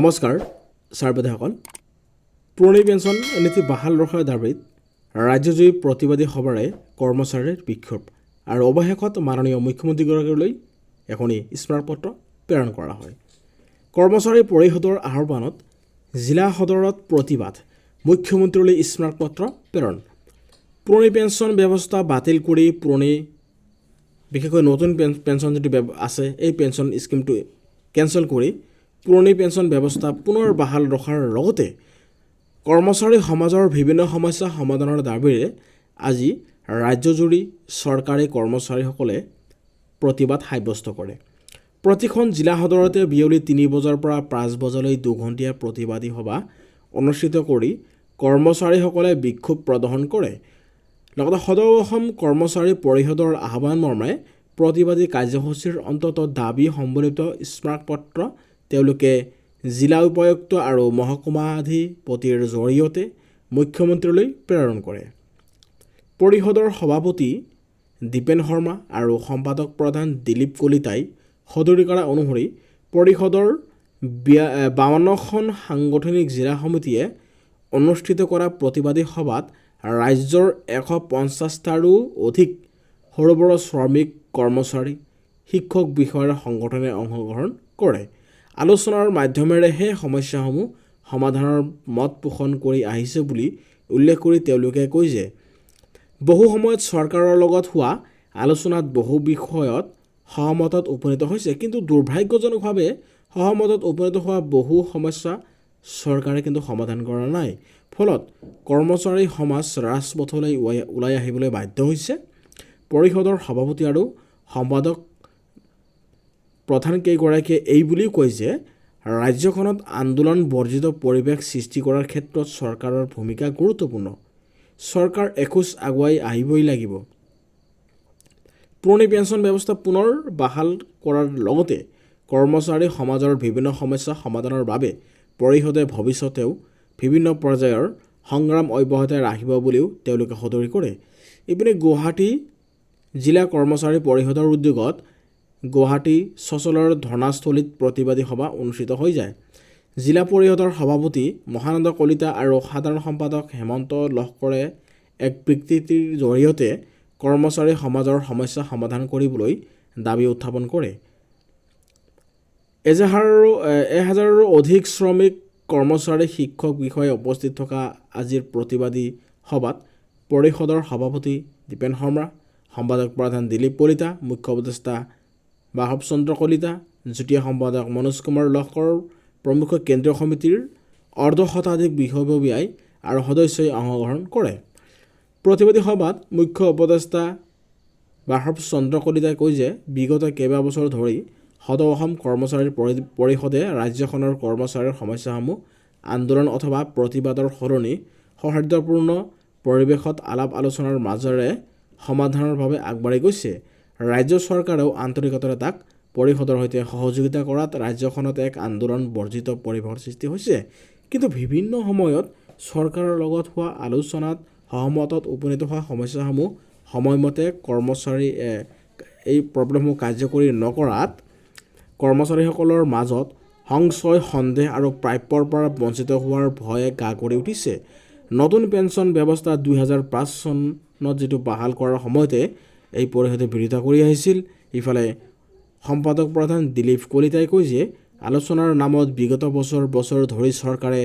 নমস্কাৰ ছাৰবেদাসকল পুৰণি পেঞ্চন নীতি বাহাল ৰখাৰ দাবীত ৰাজ্যজুৰি প্ৰতিবাদী সভাৰে কৰ্মচাৰীৰ বিক্ষোভ আৰু অৱশেষত মাননীয় মুখ্যমন্ত্ৰীগৰাকীলৈ এখনি স্মাৰকপত্ৰ প্ৰেৰণ কৰা হয়। কৰ্মচাৰী পৰিষদৰ আহ্বানত জিলা সদৰত প্ৰতিবাদ, মুখ্যমন্ত্ৰীলৈ স্মাৰকপত্ৰ প্ৰেৰণ। পুৰণি পেঞ্চন ব্যৱস্থা বাতিল কৰি পুৰণি বিশেষকৈ নতুন পেঞ্চন যিটো আছে এই পেঞ্চন স্কিমটো কেঞ্চেল কৰি পুৰণি পেঞ্চন ব্যৱস্থা পুনৰ বাহাল ৰখাৰ লগতে কৰ্মচাৰী সমাজৰ বিভিন্ন সমস্যা সমাধানৰ দাবীৰে আজি ৰাজ্যজুৰি চৰকাৰী কৰ্মচাৰীসকলে প্ৰতিবাদ সাব্যস্ত কৰে। প্ৰতিখন জিলা সদৰতে বিয়লি ৩ বজাৰ পৰা ৫ বজালৈ ২ ঘণ্টীয়া প্ৰতিবাদী সভা অনুষ্ঠিত কৰি কৰ্মচাৰীসকলে বিক্ষোভ প্ৰদৰ্শন কৰে। লগতে সদৌ অসম কৰ্মচাৰী পৰিষদৰ আহ্বান মৰ্মে প্ৰতিবাদী কাৰ্যসূচীৰ অন্তত দাবী সম্বলিত স্মাৰকপত্ৰ তেওঁলোকে জিলা উপায়ুক্ত আৰু মহকুমাধিপতিৰ জৰিয়তে মুখ্যমন্ত্ৰীলৈ প্ৰেৰণ কৰে। পৰিষদৰ সভাপতি দীপেন শৰ্মা আৰু সম্পাদক প্ৰধান দিলীপ কলিতাই সদৰি কৰা অনুসৰি পৰিষদৰ ৫২খন সাংগঠনিক জিলা সমিতিয়ে অনুষ্ঠিত কৰা প্ৰতিবাদী সভাত ৰাজ্যৰ ১৫০টাৰো অধিক সৰু বৰ শ্ৰমিক, কৰ্মচাৰী, শিক্ষক বিষয়াৰ সংগঠনে অংশগ্ৰহণ কৰে। আলোচনাৰ মাধ্যমেৰেহে সমস্যাসমূহ সমাধানৰ মত পোষণ কৰি আহিছে বুলি উল্লেখ কৰি তেওঁলোকে কয় যে বহু সময়ত চৰকাৰৰ লগত হোৱা আলোচনাত বহু বিষয়ত সহমতত উপনীত হৈছে, কিন্তু দুৰ্ভাগ্যজনকভাৱে সহমতত উপনীত হোৱা বহু সমস্যা চৰকাৰে কিন্তু সমাধান কৰা নাই। ফলত কৰ্মচাৰী সমাজ ৰাজপথলৈ ওলাই আহিবলৈ বাধ্য হৈছে। পৰিষদৰ সভাপতি আৰু সম্পাদক প্ৰধানকেইগৰাকীয়ে এই বুলিও কয় যে ৰাজ্যখনত আন্দোলন বৰ্জিত পৰিৱেশ সৃষ্টি কৰাৰ ক্ষেত্ৰত চৰকাৰৰ ভূমিকা গুৰুত্বপূৰ্ণ। চৰকাৰ এখোজ আগুৱাই আহিবই লাগিব। পুৰণি পেঞ্চন ব্যৱস্থা পুনৰ বাহাল কৰাৰ লগতে কৰ্মচাৰী সমাজৰ বিভিন্ন সমস্যা সমাধানৰ বাবে পৰিষদে ভৱিষ্যতেও বিভিন্ন পৰ্যায়ৰ সংগ্ৰাম অব্যাহত ৰাখিব বুলিও তেওঁলোকে সদৰি কৰে। ইপিনে গুৱাহাটী জিলা কৰ্মচাৰী পৰিষদৰ উদ্যোগত গুৱাহাটী চচলৰ ধৰ্ণাস্থলীত প্ৰতিবাদী সভা অনুষ্ঠিত হৈ যায়। জিলা পৰিষদৰ সভাপতি মহানন্দ কলিতা আৰু সাধাৰণ সম্পাদক হেমন্ত লহকৰে এক বিবৃতিৰ জৰিয়তে কৰ্মচাৰী সমাজৰ সমস্যা সমাধান কৰিবলৈ দাবী উত্থাপন কৰে। ১,০০০ৰো অধিক শ্ৰমিক, কৰ্মচাৰী, শিক্ষক বিষয়া উপস্থিত থকা আজিৰ প্ৰতিবাদী সভাত পৰিষদৰ সভাপতি দীপেন শৰ্মা, সম্পাদক প্ৰধান দিলীপ কলিতা, মুখ্য উপদেষ্টা বাহৱ চন্দ্ৰ কলিতা, যুটীয়া সম্পাদক মনোজ কুমাৰ লহকৰ প্ৰমুখ কেন্দ্ৰীয় সমিতিৰ অৰ্ধশতাধিক বিষয়ববীয়াই আৰু সদস্যই অংশগ্ৰহণ কৰে। প্ৰতিবাদী সভাত মুখ্য উপদেষ্টা বাহৱ চন্দ্ৰ কলিতাই কয় যে বিগত কেইবাবছৰ ধৰি সদৌ অসম কৰ্মচাৰী পৰিষদে ৰাজ্যখনৰ কৰ্মচাৰীৰ সমস্যাসমূহ আন্দোলন অথবা প্ৰতিবাদৰ সলনি সৌহাৰ্দ্যপূৰ্ণ পৰিৱেশত আলাপ আলোচনাৰ মাজেৰে সমাধানৰ বাবে আগবাঢ়ি গৈছে। ৰাজ্য চৰকাৰেও আন্তৰিকতাৰে তাক পৰিষদৰ সৈতে সহযোগিতা কৰাত ৰাজ্যখনত এক আন্দোলন বৰ্জিত পৰিৱেশৰ সৃষ্টি হৈছে। কিন্তু বিভিন্ন সময়ত চৰকাৰৰ লগত হোৱা আলোচনাত সহমতত উপনীত হোৱা সমস্যাসমূহ সময়মতে কৰ্মচাৰী এই প্ৰব্লেমসমূহ কাৰ্যকৰী নকৰাত কৰ্মচাৰীসকলৰ মাজত সংশয়, সন্দেহ আৰু প্ৰাপ্যৰ পৰা বঞ্চিত হোৱাৰ ভয়ে গা কৰি উঠিছে। নতুন পেঞ্চন ব্যৱস্থা ২০০৫ চনত যিটো বাহাল কৰাৰ সময়তে এই পৰিষদে বিৰোধিতা কৰি আহিছিল। ইফালে সম্পাদক প্ৰধান দিলীপ কলিতাই কয় যে আলোচনাৰ নামত বিগত বছৰ ধৰি চৰকাৰে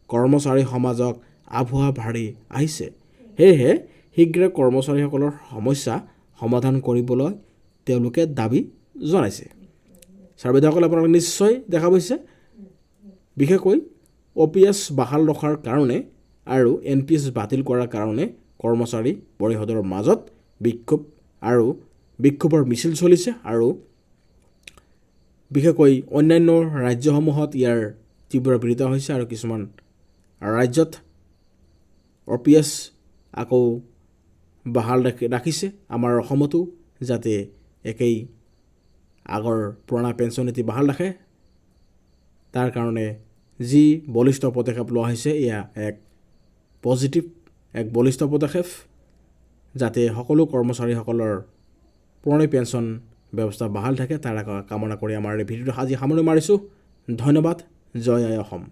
কৰ্মচাৰী সমাজক আভুৱা ভাৰি আহিছে। সেয়েহে শীঘ্ৰে কৰ্মচাৰীসকলৰ সমস্যা সমাধান কৰিবলৈ তেওঁলোকে দাবী জনাইছে। ছাৰবেদাসকলে আপোনালোকে নিশ্চয় দেখা পাইছে, বিশেষকৈ OPS বাহাল ৰখাৰ কাৰণে আৰু NPS বাতিল কৰাৰ কাৰণে কৰ্মচাৰী পৰিষদৰ মাজত বিক্ষোভৰ মিছিল চলিছে আৰু বিশেষকৈ অন্যান্য ৰাজ্যসমূহত ইয়াৰ তীব্ৰ বিৰোধিতা হৈছে আৰু কিছুমান ৰাজ্যত OPS আকৌ বাহাল ৰাখিছে। আমাৰ অসমতো যাতে একেই আগৰ পুৰণা পেঞ্চন নীতি বাহাল ৰাখে তাৰ কাৰণে যি বলিষ্ঠ পদক্ষেপ লোৱা হৈছে এয়া এক পজিটিভ, এক বলিষ্ঠ পদক্ষেপ যাতে সকলো কৰ্মচাৰীসকলৰ পুৰণি পেঞ্চন ব্যৱস্থা বাহাল থাকে তাৰ কামনা কৰি আমাৰ এই ভিডিঅ'টো আজি সামৰণি মাৰিছোঁ। ধন্যবাদ। জয় আই অসম।